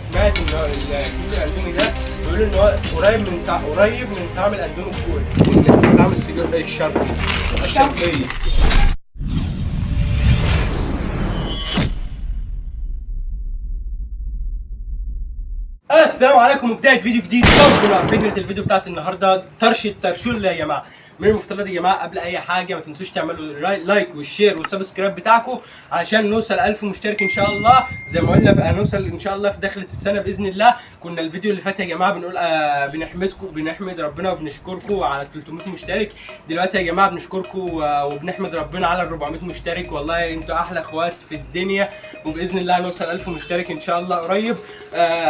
سمعت ان الكيس الاندومي ده بيقولوا ان هو قريب من طعم الاندومي الكوري، من طعم السجق الشرقي. السلام عليكم، وبداية فيديو جديد. فكرة الفيديو بتاعت النهارده طرش الترشول يا جماعه. من المفترض يا جماعه قبل اي حاجه ما تنسوش تعملوا لايك والشير والسبسكرايب بتاعكم علشان نوصل 1000 مشترك ان شاء الله. زي ما قلنا هنوصل ان شاء الله في دخلة السنه باذن الله. كنا الفيديو اللي فات يا جماعه بنقول بنحمد ربنا وبنشكركم على 300 مشترك. دلوقتي يا جماعه بنشكركم وبنحمد ربنا على 400 مشترك. والله انتوا احلى اخوات في الدنيا، وباذن الله هنوصل 1000 مشترك ان شاء الله قريب.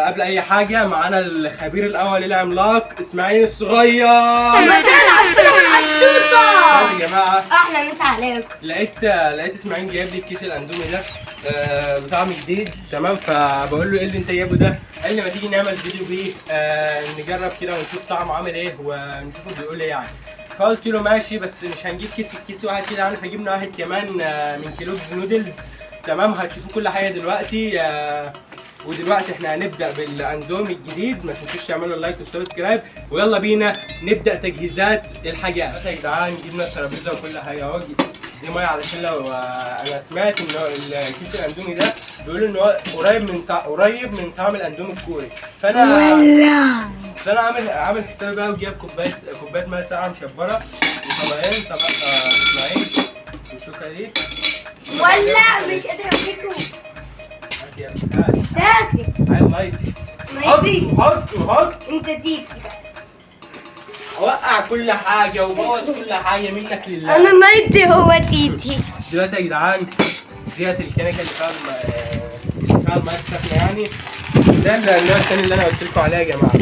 قبل اي حاجه معانا الخبير الاول العملاق اسماعيل الصغير. يا جماعه احلى مسا عليكم. لقيت اسماعيل جايب لي الكيس الاندومي ده بطعم جديد، تمام. فبقول له ايه اللي انت جايبه ده؟ قال لي ما تيجي نعمل فيديو بيه نجرب كده ونشوف طعمه عامل ايه ونشوفه بيقول ايه يعني. فقلت له ماشي، بس مش هنجيب كيس واحد كده يعني، فجبنا واحد كمان من كيلوجز نودلز، تمام. هتشوفوا كل حاجه دلوقتي. ودلوقتي احنا هنبدا بالاندومي الجديد. ما تنسوش تعملوا اللايك والسبسكرايب، ويلا بينا نبدا تجهيزات الحاجات. يا جدعان جبنا الترابيزه وكل حاجه اهو. دي ميه علشان لو انا سمعت ان الكيس الاندومي ده بيقولوا ان هو قريب من طعم الاندومي الكوري. فانا عامل حسابي بقى، وجايب كوبايه ميه ساقعه مشبره وطبقين، طبق اسماعيل والشوكه دي. ولا مش قادر امسكه. ساكت. عايز ميتي. حط انت تيجي. اوقع كل حاجه وبوظ كل حاجه منك لله. انا نايتي هو تيتي. دلوقتي يا جدعان ديت الكنكه اللي فيها الميه السخنه يعني. ده النوع الثاني اللي انا قلت لكم عليه يا جماعه،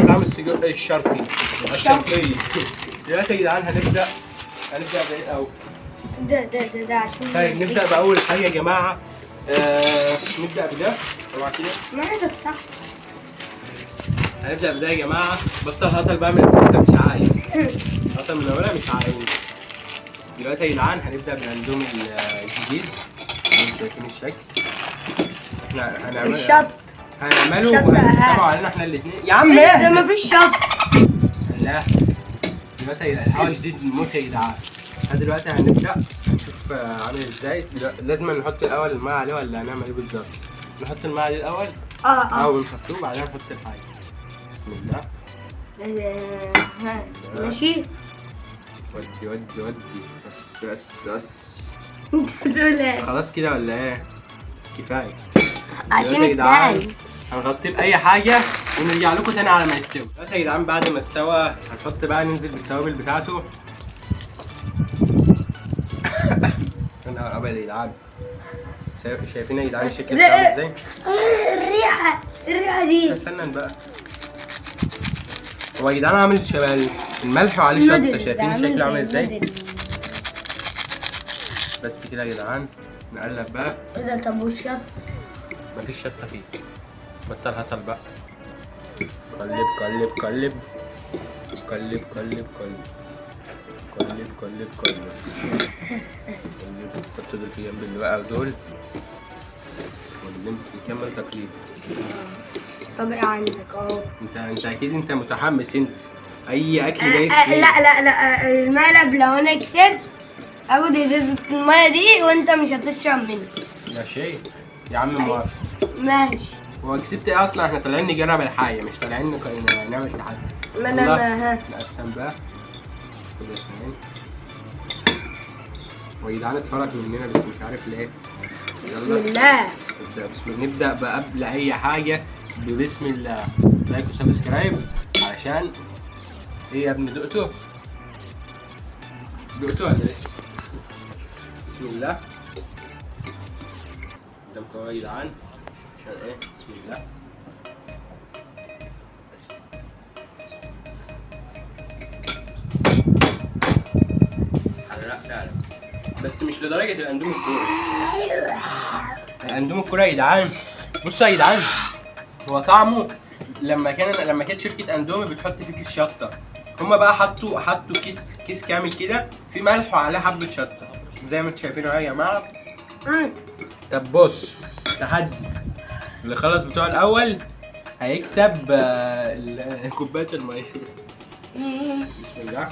طعم السجق الشرقي. دلوقتي يا جدعان هنبدا بايه الاول؟ ده عشان طيب نبدا باول حاجه يا جماعه. نبدا بده طبعا كده. ما عايز افتح. هنبدا بده يا جماعه. بطل هطل بقى من انت مش عايز هطل من اولها، مش عايز. دلوقتي يا جدعان هنبدا بالاندومي الجديد. انتوا شايفين الشكل. احنا هنعمله وهنسمعه علينا احنا الاثنين يا عم. ده مفيش شط. لا دلوقتي الهواء جديد موت يا جدعان. دلوقتي هنبدا نشوف عامل ازاي. لازم نحط الاول الماء عليه ولا هنعمل ايه بالظبط؟ نحط الماء عليه الاول او نحطه وبعدين نحط الحاجه. بسم الله. ماشي. ودي بس انت بتقول ايه؟ خلاص كده ولا ايه؟ كفايه عشان يا جدعان. التاني هنغطيه باي حاجه ونرجع لكم تاني على ما يستوي. دلوقتي يا جدعان بعد ما استوى هنحط بقى، ننزل بالتوابل بتاعته. يا نهار ابيض يا جدعان، شايفين يا جدعان الشكل بتاعه ازاي؟ الريحه دي. استنى بقى. هو يا جدعان عامل شبه الملح وعليه شطه، شايفين شكله عامل ازاي؟ بس كده يا جدعان نقلب بقى. ايه ده؟ طب والشط؟ مفيش شطه فيه. بطل هطل بقى. قلب قلب حط دول في جنب اللي بقى ودول نكمل تقليب. طب ايه عندك اهو؟ انت اكيد انت متحمس. انت اي اكل جاي لا المقلب لو انا كسبت اخد ازازه الميه دي وانت مش هتشرب مني. ماشي يا عم، موافق. ماشي. هو كسبت ايه اصلا؟ احنا طالعين نجرب الحاجه، مش طالعين نعمل في حاجه. ما انا نقسم بقى كده اثنين. ويا جدعان اتفرج مننا بس مش عارف ليه. بسم الله. نبدا بقى قبل اي حاجه ببسم الله. لايك وسبسكرايب علشان ايه يا ابني؟ دقته ولا لسه؟ بسم الله. قدامكم اهو يا جدعان عشان ايه؟ بسم الله. حرق فعلا، بس مش لدرجه الاندومي الكوري. الاندومي الكوري يا جدعان، بصوا يا جدعان، هو طعمه لما كانت شركه اندومي بتحط فيه كيس شطه، هما بقى حطوا كيس كامل كده في ملح وعليه حبه شطه زي ما انتم شايفين اهو يا جماعه. طب بص، تحدي اللي خلص بتوع الاول هيكسب كوبايه الميه. بسم الله.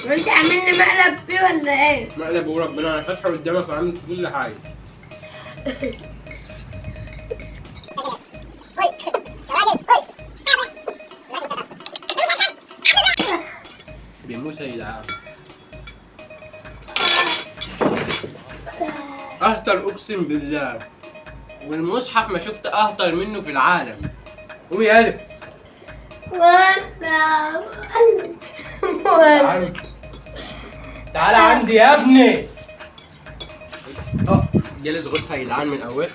وانت عامل لي مقلب فيه ولا ايه؟ مقلب وربنا انا فاتحه قدامك وعامل في كل حاجه. بيموت يا جدعان. اهطل اقسم بالله، والمصحف ما شفت اهطل منه في العالم. قومي يا قلب. تعالى عندي يا ابني. جالس غطها يا جدعان من اولها.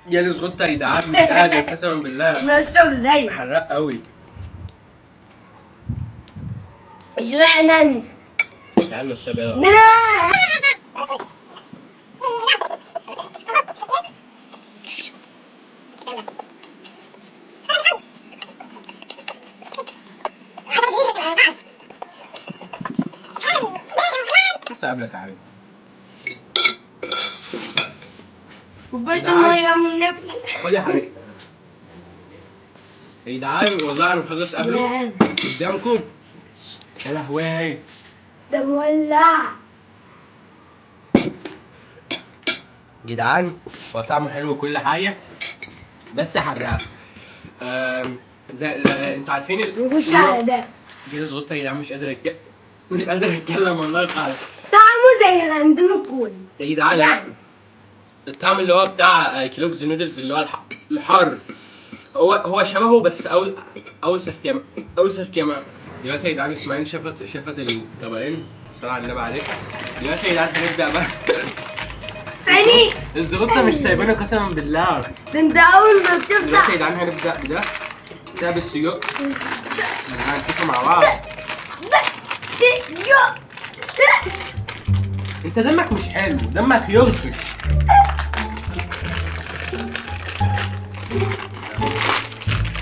جالس غطها يا جدعان مش قادر قسما بالله. بشرب زي حراق قوي. اشمعنى انت؟ تعالى الشباب. استقبلك يا حبيبي. كوباية المية من نفسك. خد يا حبيبي. يا جدعان والله انا مخلص قبله قدامكم. يا لهوي. ده مولع. جدعان هو طعمه حلو وكل حاجه بس حراق. انتوا عارفين مش على ده. جيل صغير يا جدعان مش قادر اتكلم والله تعالى. طعمه زي الاندومي كول. يا جدعان يعني الطعم اللي هو بتاع كيلوجز نودلز اللي هو الحار هو شبهه بس اول سكيمه. دلوقتي يا جدعان اسماعيل شفت الطبقين. الصلاة على النبي عليك. دلوقتي يا جدعان هنبدا بقى. ثاني الزغطه مش سايبينه قسما بالله. ده انت اول ما دلوقتي يا بتفتح جدعان هنبدا بده. ده بالسجق. هنشوفه مع بعض. انت دمك مش حلو، دمك يغطش.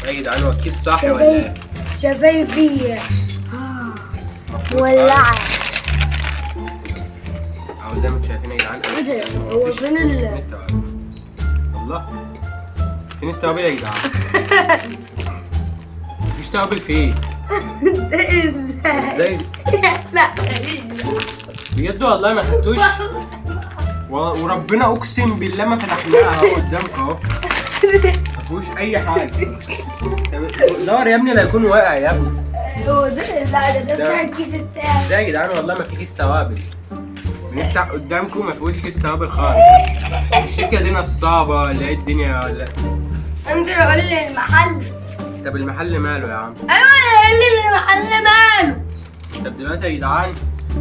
يا جدعان هو الكيس صح ولا ايه؟ شفايفي مولعة. اهو زي ما انتم شايفين يا جدعان. ايه ده؟ هو فين التوابل؟ والله فين التوابل يا جدعان؟ مفيش توابل فين؟ ازاي؟ لا بجد والله ما خدتوش. وربنا اقسم بالله ما فتحناها اهو قدامك اهو. مفيهوش اي حاجه. دور يا ابني لا يكون واقع يا ابني. هو ده. لا ده بتاع الكيس بتاعي. ازاي يا جدعان والله ما في كيس توابل. بنفتح قدامكم ما فيهوش كيس توابل خالص. الشركه دي نصابه ولا ايه الدنيا ولا؟ انزل اقول لي المحل. طب المحل ماله يا عم؟ ايوه قول لي المحل ماله. طب دلوقتي يا جدعان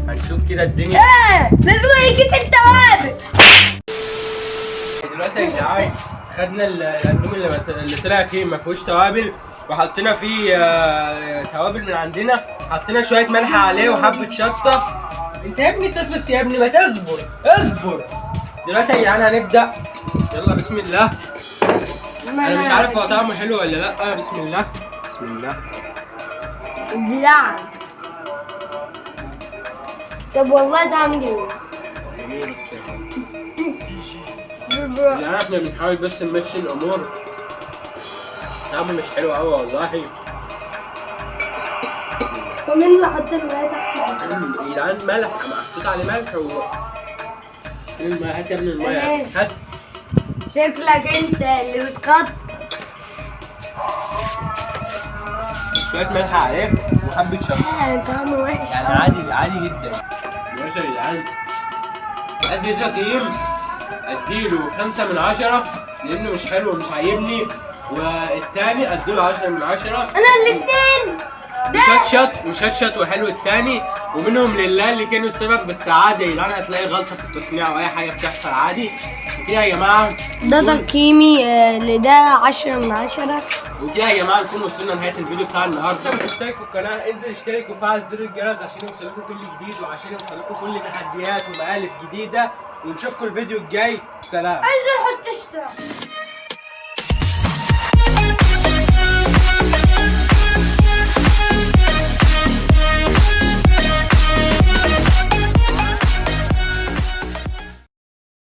هنشوف كده الدنيا. ايه لازم يجيس التوابل. دلوقتي يا جدعان خدنا الاندومي اللي طلع فيه ما فيهوش توابل وحطينا فيه توابل من عندنا. حطينا شويه ملح عليه وحبه شطه. انت يا ابني تفس يا ابني ما اصبر. دلوقتي يا جدعان هنبدا. يلا بسم الله. انا مش عارف هو طعمه حلو ولا لا. بسم الله. لا طب والله طعم جميل. يعني احنا بنحاول بس نمشي الامور. طعمه مش حلو قوي والله. ومين اللي حط المية تحت؟ يا جدعان ملح محطوط عليه ملح هات يا ابني الميه هات. شكلك انت اللي بتقط. شويه ملح عليه وحبه شطه. طعمه وحش يعني عادي جدا. ماشي يا جدعان. ادي تقييم اديله 5 من 10 لانه مش حلو ومش عاجبني. والتاني اديله 10 من 10. انا الاثنين مشطشط وحلو التاني. ومنهم لله اللي كانوا السبب. بس عادي يا جدعان هتلاقي غلطه في التصنيع او اي حاجه بتحصل عادي كده يا جماعه. ده تقييمي لده 10 من 10. وكده يا جماعه نكون وصلنا لنهايه الفيديو بتاع النهارده. اشترك في القناه انزل اشترك وفعل زر الجرس عشان يوصلكم كل جديد وعشان يوصلكم كل تحديات ومقالب جديده. ونشوفكم الفيديو الجاي. سلام. انزل حط اشتراك.